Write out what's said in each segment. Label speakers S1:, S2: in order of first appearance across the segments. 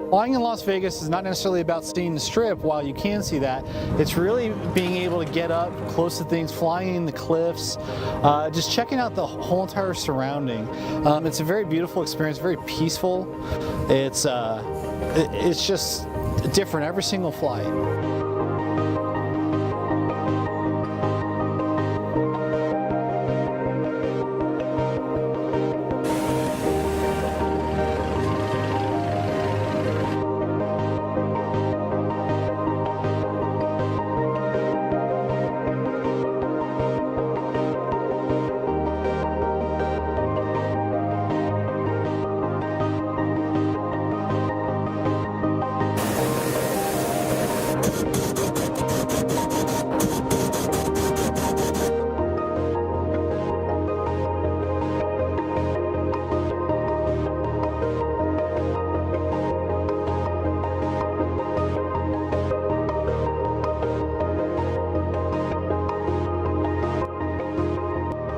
S1: Flying in Las Vegas is not necessarily about seeing the strip, while you can see that. It's really being able to get up close to things, flying in the cliffs, just checking out the whole entire surrounding. It's a very beautiful experience, very peaceful. It's just different every single flight.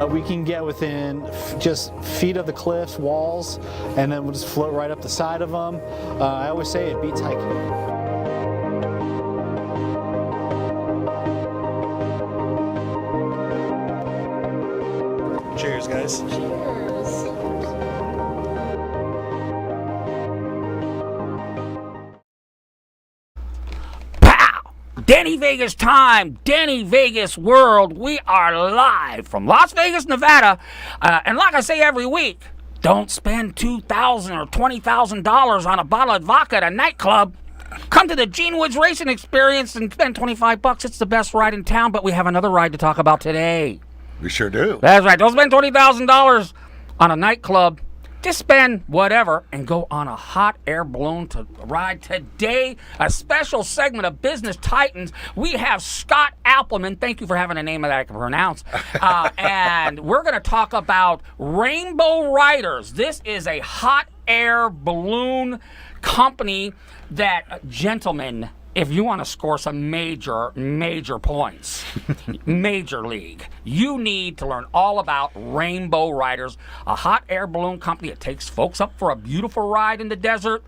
S1: We can get within just feet of the cliffs, walls, and then we'll just float right up the side of them. I always say it beats hiking.
S2: Cheers, guys.
S3: Cheers.
S4: Danny Vegas time, Danny Vegas world. We are live from Las Vegas, Nevada. And like I say every week, don't spend $2,000 or $20,000 on a bottle of vodka at a nightclub. Come to the Gene Woods Racing Experience and spend $25. It's the best ride in town, but we have another ride to talk about today.
S2: We sure do.
S4: That's right. Don't spend $20,000 on a nightclub. Just spend whatever and go on a hot air balloon to ride today. A special segment of Business Titans. We have Scott Appleman. Thank you for having a name that I can pronounce. And we're going to talk about Rainbow Riders. This is a hot air balloon company that, gentlemen, if you want to score some major points, major league, you need to learn all about Rainbow Riders, a hot air balloon company that takes folks up for a beautiful ride in the desert.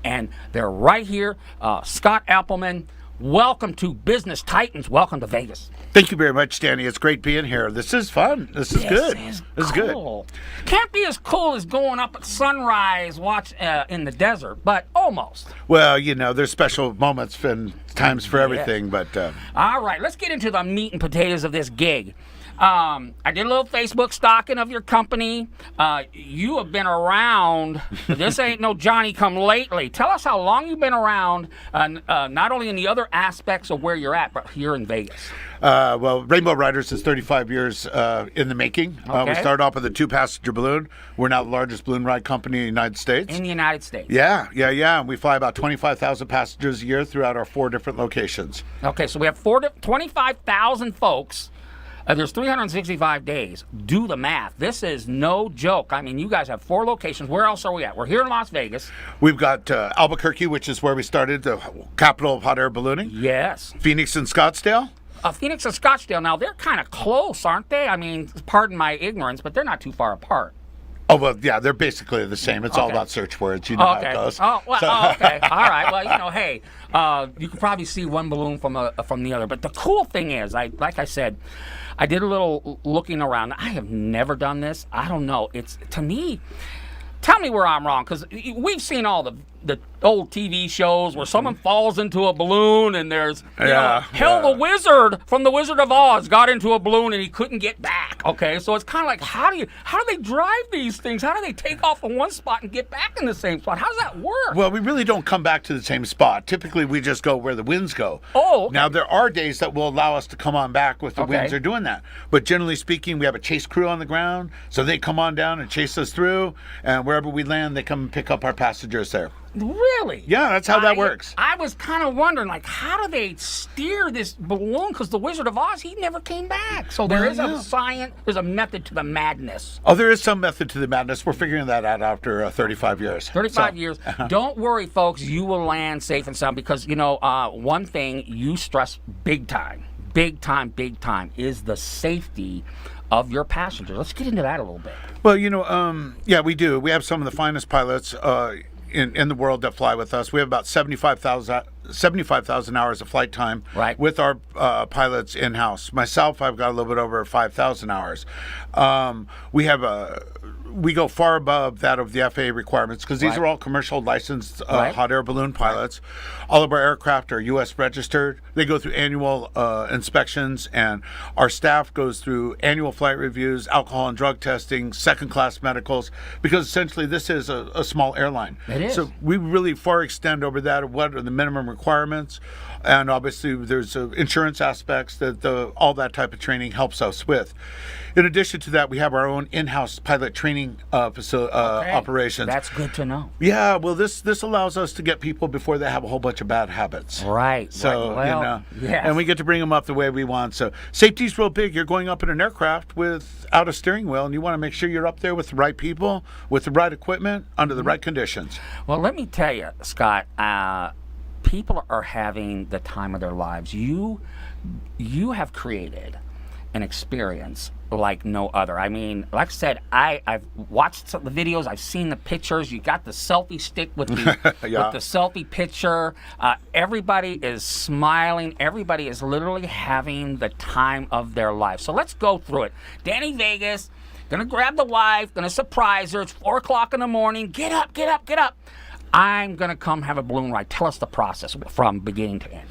S4: And they're right here. Scott Appleman, welcome to Business Titans. Welcome to Vegas.
S2: Thank you very much, Danny. It's great being here. This is fun. This is good.
S4: This
S2: is
S4: cool. Can't be as cool as going up at sunrise, watch in the desert, but almost.
S2: Well, you know, there's special moments and times for everything, but...
S4: All right, let's get into the meat and potatoes of this gig. I did a little Facebook stalking of your company. You have been around. This ain't no Johnny come lately. Tell us how long you've been around, not only in the other aspects of where you're at, but here in Vegas.
S2: Well, Rainbow Riders is 35 years in the making.
S4: Okay.
S2: We started off with a 2-passenger balloon. We're now the largest balloon ride company in the United States.
S4: In the United States.
S2: Yeah. And we fly about 25,000 passengers a year throughout our 4 different locations.
S4: Okay, so we have 25,000 folks. There's 365 days. Do the math. This is no joke. I mean, you guys have 4 locations. Where else are we at? We're here in Las Vegas.
S2: We've got Albuquerque, which is where we started, the capital of hot air ballooning.
S4: Yes.
S2: Phoenix and Scottsdale.
S4: Phoenix and Scottsdale. Now, they're kind of close, aren't they? I mean, pardon my ignorance, but they're not too far apart.
S2: Oh, well, yeah, they're basically the same. It's all about search words. You know how it goes.
S4: Oh, well, okay. All right. Well, you know, hey, you can probably see one balloon from the other. But the cool thing is, like I said, I did a little looking around. I have never done this. I don't know. It's, to me, tell me where I'm wrong, because we've seen all the old TV shows where someone falls into a balloon and there's, the wizard from The Wizard of Oz got into a balloon and he couldn't get back. Okay, so it's kind of like, how do they drive these things? How do they take off from one spot and get back in the same spot? How does that work?
S2: Well, we really don't come back to the same spot. Typically, we just go where the winds go.
S4: Oh, okay.
S2: Now, there are days that will allow us to come on back with the winds are doing that. But generally speaking, we have a chase crew on the ground, so they come on down and chase us through, and wherever we land, they come and pick up our passengers there.
S4: Really?
S2: Yeah, that's how that works.
S4: I was kind of wondering, like, how do they steer this balloon? Because the Wizard of Oz, he never came back. So there is a science, there's a method to the madness.
S2: Oh, there is some method to the madness. We're figuring that out after 35 years.
S4: 35 years. Don't worry, folks. You will land safe and sound because, you know, one thing you stress big time, is the safety of your passengers. Let's get into that a little bit.
S2: Well, you know, yeah, we do. We have some of the finest pilots in the world that fly with us. We have about 75,000 hours of flight time with our pilots in-house. Myself, I've got a little bit over 5,000 hours. We go far above that of the FAA requirements because these are all commercial licensed hot air balloon pilots. All of our aircraft are U.S. registered. They go through annual inspections, and our staff goes through annual flight reviews, alcohol and drug testing, second-class medicals, because essentially this is a small airline.
S4: It is.
S2: So we really far extend over that. What are the minimum requirements? And obviously there's insurance aspects that all that type of training helps us with. In addition to that, we have our own in-house pilot training operations.
S4: That's good to know.
S2: Yeah, well, this allows us to get people before they have a whole bunch of bad habits.
S4: Right.
S2: So,
S4: yes.
S2: And we get to bring them up the way we want. So safety's real big. You're going up in an aircraft without a steering wheel, and you want to make sure you're up there with the right people, with the right equipment, under the right conditions.
S4: Well, let me tell you, Scott, people are having the time of their lives. You have created an experience like no other. I mean, like I said, I've watched some of the videos, I've seen the pictures. You got the selfie stick with the with the selfie picture. Everybody is smiling. Everybody is literally having the time of their life. So let's go through it. Danny Vegas, gonna grab the wife, gonna surprise her. It's 4 o'clock in the morning. Get up, get up, get up. I'm gonna come have a balloon ride. Tell us the process from beginning to end.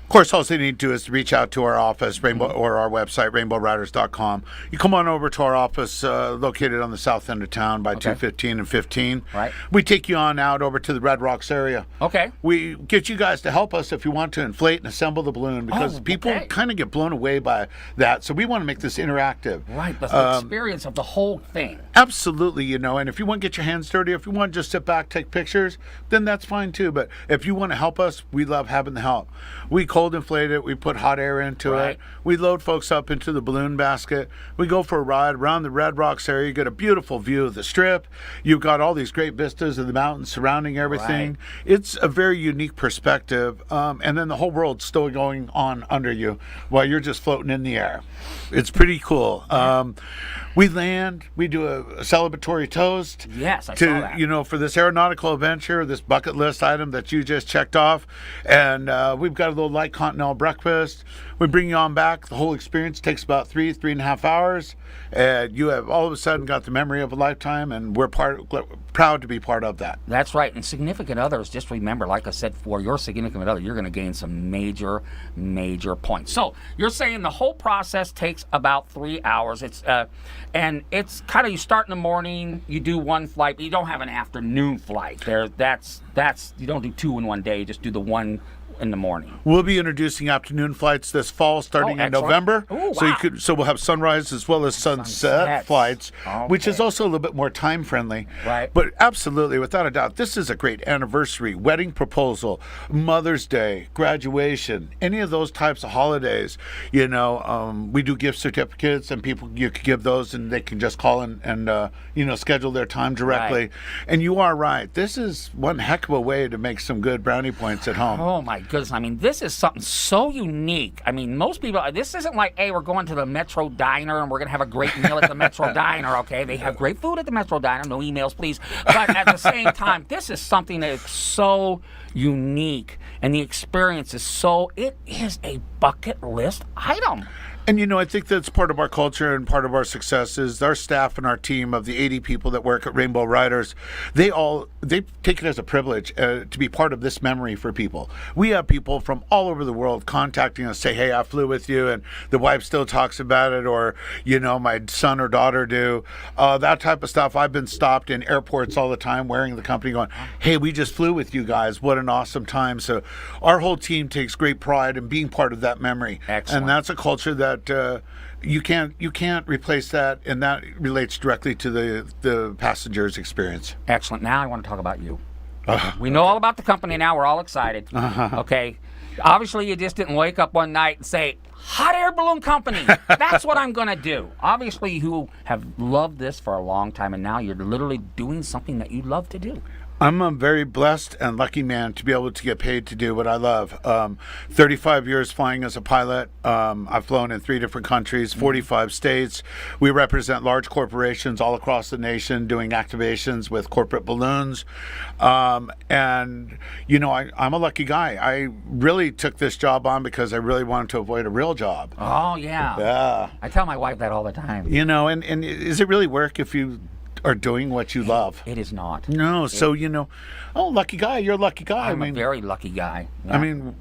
S2: Of course, all you need to do is to reach out to our office, or our website, rainbowriders.com. You come on over to our office located on the south end of town by 215 and 15.
S4: Right.
S2: We take you on out over to the Red Rocks area.
S4: Okay.
S2: We get you guys to help us if you want to inflate and assemble the balloon, because people kind of get blown away by that. So we want to make this interactive.
S4: Right, the experience of the whole thing.
S2: Absolutely, and if you want to get your hands dirty, if you want to just sit back, take pictures, then that's fine too. But if you want to help us, we love having the help. We cold inflate it, we put hot air into it, we load folks up into the balloon basket, we go for a ride around the Red Rocks area. You get a beautiful view of the Strip, you've got all these great vistas of the mountains surrounding everything. It's a very unique perspective, and then the whole world's still going on under you while you're just floating in the air. It's pretty cool. We land, we do a celebratory toast.
S4: Yes, I saw that.
S2: For this aeronautical adventure, this bucket list item that you just checked off. And we've got a little light continental breakfast. We bring you on back. The whole experience takes about 3.5 hours. And you have all of a sudden got the memory of a lifetime, and we're proud to be part of that.
S4: That's right. And significant others, just remember, like I said, for your significant other, you're going to gain some major, major points. So you're saying the whole process takes about 3 hours. And it's kind of, you start in the morning, you do one flight, but you don't have an afternoon flight. That's you don't do two in one day. You just do the one in the morning.
S2: We'll be introducing afternoon flights this fall, starting in November.
S4: Ooh, wow.
S2: So we'll have sunrise as well as sunset flights, which is also a little bit more time friendly.
S4: Right.
S2: But absolutely, without a doubt, this is a great anniversary, wedding proposal, Mother's Day, graduation, any of those types of holidays. We do gift certificates, and people, you can give those, and they can just call and schedule their time directly.
S4: Right.
S2: And you are right. This is one heck of a way to make some good brownie points at home.
S4: Oh my goodness. I mean, this is something so unique. I mean, most people, this isn't like, hey, we're going to the Metro Diner and we're going to have a great meal at the Metro Diner, okay? They have great food at the Metro Diner. No emails, please. But at the same time, this is something that is so unique, and the experience is it is a bucket list item.
S2: And I think that's part of our culture and part of our success is our staff and our team of the 80 people that work at Rainbow Riders. They take it as a privilege to be part of this memory for people. We have people from all over the world contacting us, say, hey, I flew with you, and the wife still talks about it, or, my son or daughter do. That type of stuff. I've been stopped in airports all the time wearing the company going, hey, we just flew with you guys. What an awesome time. So our whole team takes great pride in being part of that memory.
S4: Excellent.
S2: And that's a culture that you can't replace that, and that relates directly to the passenger's experience.
S4: Excellent. Now I want to talk about you. We know all about the company now. We're all excited. Okay. Obviously, you just didn't wake up one night and say, hot air balloon company, that's what I'm going to do. Obviously, you have loved this for a long time, and now you're literally doing something that you love to do.
S2: I'm a very blessed and lucky man to be able to get paid to do what I love. 35 years flying as a pilot. I've flown in 3 different countries, 45 states. We represent large corporations all across the nation doing activations with corporate balloons. And, you know, I'm a lucky guy. I really took this job on because I really wanted to avoid a real job.
S4: Oh, yeah.
S2: Yeah.
S4: I tell my wife that all the time.
S2: You know, and is it really work if you are doing what you love?
S4: It is not.
S2: No, so you know, oh, lucky guy, you're a lucky guy.
S4: I'm a very lucky guy.
S2: I mean,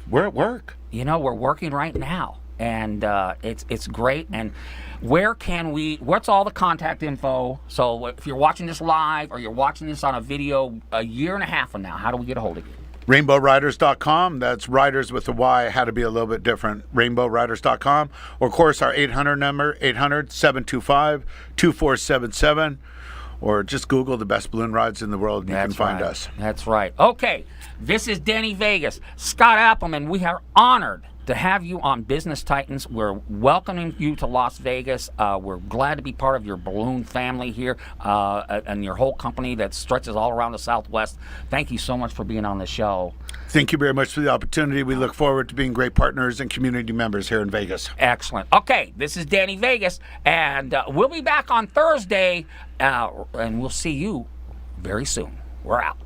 S2: we're at work.
S4: You know, we're working right now, and it's great. And what's all the contact info? So if you're watching this live or you're watching this on a video a year and a half from now, how do we get a hold of you?
S2: RainbowRiders.com. That's riders with a Y. Had to be a little bit different. RainbowRiders.com. Or, of course, our 800 number, 800-725-2477. Or just Google the best balloon rides in the world and you can find us.
S4: That's right. Okay, this is Denny Vegas. Scott Appleman, we are honored to have you on Business Titans. We're welcoming you to Las Vegas. We're glad to be part of your balloon family here and your whole company that stretches all around the Southwest. Thank you so much for being on the show.
S2: Thank you very much for the opportunity. We look forward to being great partners and community members here in Vegas.
S4: Excellent. Okay, this is Danny Vegas, and we'll be back on Thursday, and we'll see you very soon. We're out.